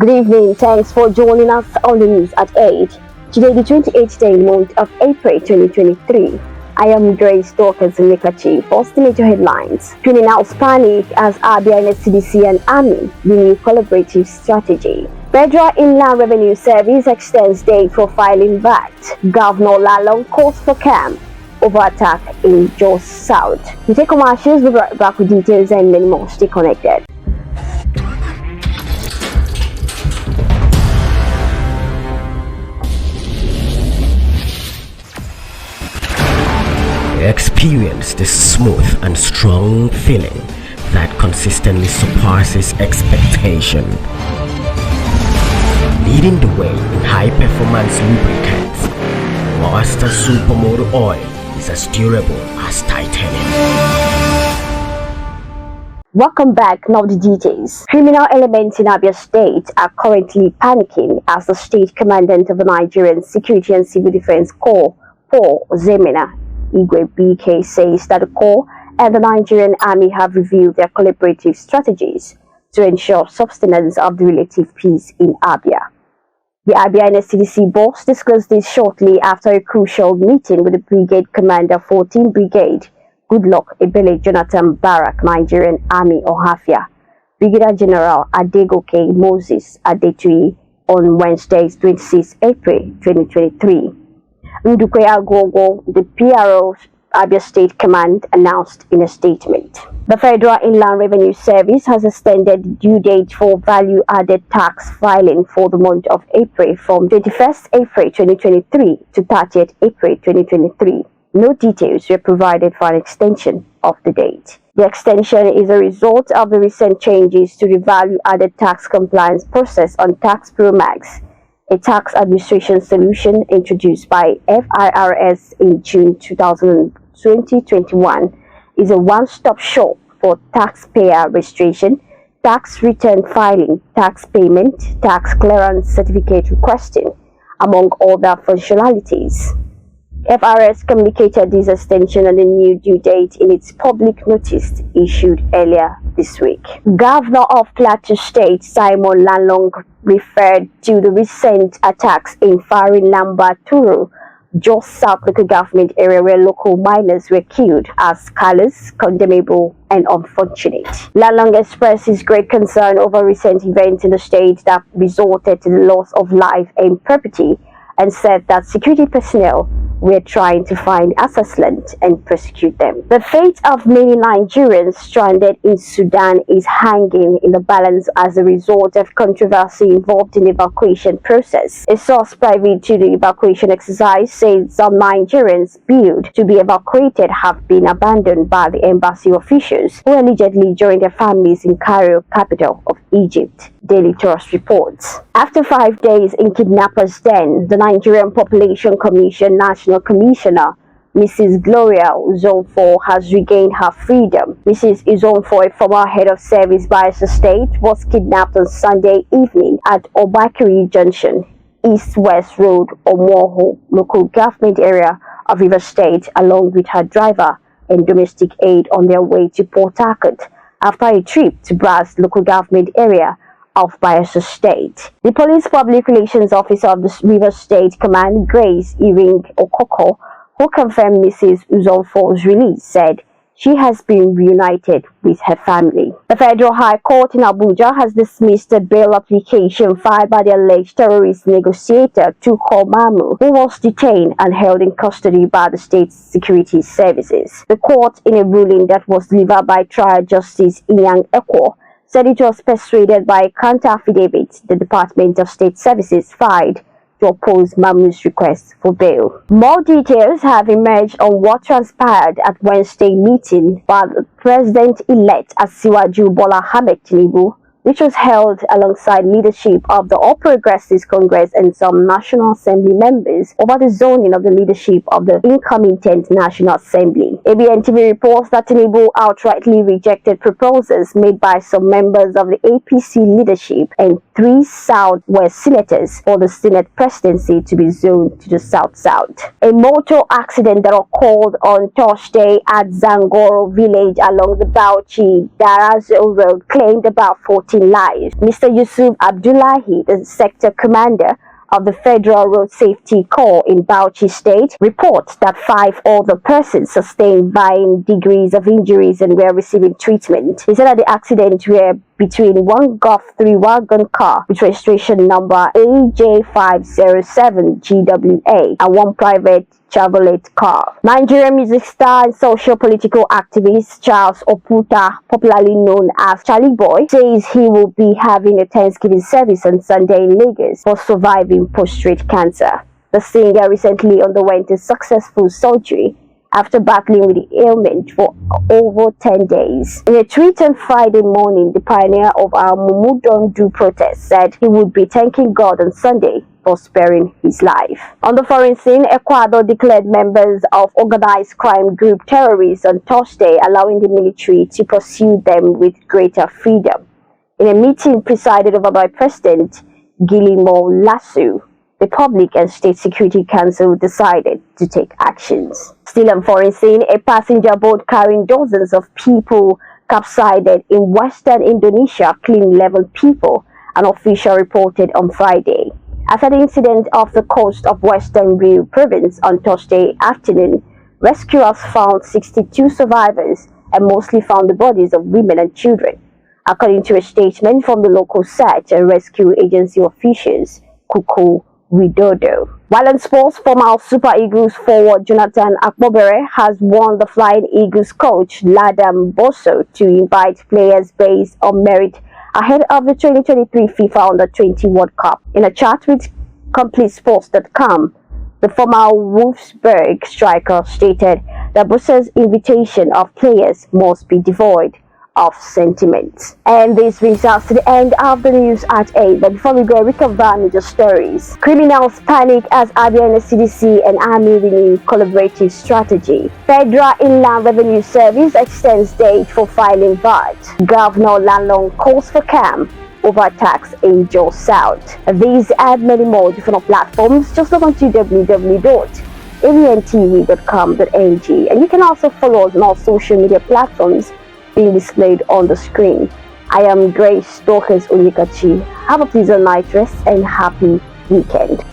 Good evening. Thanks for joining us on the news at 8. Today, the 28th day month of April 2023. I am Grace Dorcas Nikachi. First, the major headlines. Criminals panic as ABN, CDC and Army renew collaborative strategy. Federal Inland Revenue Service extends date for filing VAT. Governor Lalong calls for camp over attack in Jos South. We take commercials. We'll be right back with details and many more. Stay connected. Experience the smooth and strong feeling that consistently surpasses expectation. Leading the way in high-performance lubricants, Master Supermoto Oil is as durable as titanium. Welcome back. Now the details. Criminal elements in Abia State are currently panicking as the state commandant of the Nigerian Security and Civil Defense Corps, Paul Zemina Igwe BK, says that the Corps and the Nigerian Army have reviewed their collaborative strategies to ensure sustenance of the relative peace in Abia. The ABN CDC boss discussed this shortly after a crucial meeting with the Brigade Commander 14th Brigade, Goodluck Ebele Jonathan Barak, Nigerian Army Ohafia, Brigadier General Adegoke Moses Adetui on Wednesday, 26 April 2023. Ndukwe Agogo, the PRO Abia State Command, announced in a statement. The Federal Inland Revenue Service has extended the due date for value-added tax filing for the month of April from 21st April 2023 to 30th April 2023. No details were provided for an extension of the date. The extension is a result of the recent changes to the value-added tax compliance process on Tax Pro Max, a tax administration solution introduced by FIRS in June 2021, is a one-stop shop for taxpayer registration, tax return filing, tax payment, tax clearance certificate requesting, among other functionalities. FIRS communicated this extension and the new due date in its public notice issued earlier this week. Governor of Plateau State, Simon Lalong, referred to the recent attacks in Farin Lamba Turu, Jos South local government area where local miners were killed as callous, condemnable, and unfortunate. Lalong expressed his great concern over recent events in the state that resulted in the loss of life and property, and said that security personnel were trying to find assailants and prosecute them. The fate of many Nigerians stranded in Sudan is hanging in the balance as a result of controversy involved in the evacuation process. A source private to the evacuation exercise said some Nigerians billed to be evacuated have been abandoned by the embassy officials who allegedly joined their families in Cairo, capital of Egypt, Daily Trust reports. After 5 days in kidnappers' den, the Nigerian Population Commission National Commissioner, Mrs. Gloria Uzonfo, has regained her freedom. Mrs. Uzonfo, a former head of service Bayelsa State, was kidnapped on Sunday evening at Obakiri Junction, East-West Road, Omoho, local government area of Rivers State, along with her driver and domestic aide on their way to Port Harcourt after a trip to Brass local government area of Bayelsa State. The police public relations officer of the Rivers State Command, Grace Iring Okoko, who confirmed Mrs. Uzonfo's release, said she has been reunited with her family. The Federal High Court in Abuja has dismissed a bail application filed by the alleged terrorist negotiator Tuko Mamu, who was detained and held in custody by the state's security services. The court, in a ruling that was delivered by Trial Justice Inyang Ekwo, said it was persuaded by a counter affidavit the Department of State Services filed to oppose Mamu's request for bail. More details have emerged on what transpired at Wednesday meeting by the President-elect Asiwaju Bola Ahmed Tinubu, which was held alongside leadership of the All Progressives Congress and some National Assembly members over the zoning of the leadership of the incoming 10th National Assembly. ABN TV reports that Tinubu outrightly rejected proposals made by some members of the APC leadership and 3 South-West senators for the Senate presidency to be zoned to the South-South. A motor accident that occurred on Thursday at Zangoro village along the Bauchi-Darazo road claimed about 14 lives. Mr. Yusuf Abdullahi, the sector commander of the Federal Road Safety Corps in Bauchi State, reports that 5 other persons sustained varying degrees of injuries and were receiving treatment. He said that the accidents were between one Golf 3 wagon car with registration number AJ507GWA and one private Chevrolet car. Nigerian music star and social-political activist Charles Oputa, popularly known as Charlie Boy, says he will be having a Thanksgiving service on Sunday in Lagos for surviving prostate cancer. The singer recently underwent a successful surgery after battling with the ailment for over 10 days. In a tweet on Friday morning, the pioneer of our Mumudondu protest said he would be thanking God on Sunday for sparing his life. On the foreign scene, Ecuador declared members of organized crime group terrorists on Thursday, allowing the military to pursue them with greater freedom. In a meeting presided over by President Guillermo Lasso, the Public and State Security Council decided to take actions. Still on foreign scene, a passenger boat carrying dozens of people capsized in western Indonesia, killing 11 people, an official reported on Friday. After the incident off the coast of Western Rio province on Thursday afternoon, rescuers found 62 survivors and mostly found the bodies of women and children, according to a statement from the local search and rescue agency officials, Kuku Widodo. While in sports, former Super Eagles forward Jonathan Akpobere has warned the Flying Eagles coach Ladam Bosso to invite players based on merit ahead of the 2023 FIFA Under-20 World Cup. In a chat with CompleteSports.com, the former Wolfsburg striker stated that Bosso's invitation of players must be devoid of sentiment. And this brings us to the end of the news at 8. But before we go, we cover major stories. Criminals panic as ABN CDC and Army renew collaborative strategy. Federal Inland Revenue Service extends date for filing VAT. Governor Lalong calls for calm over tax in Jos South. These and many more different platforms. Just log on to www.abntv.com.ng, and you can also follow us on all social media platforms being displayed on the screen. I am Grace Dorcas Onyekachi. Have a pleasant night rest and happy weekend.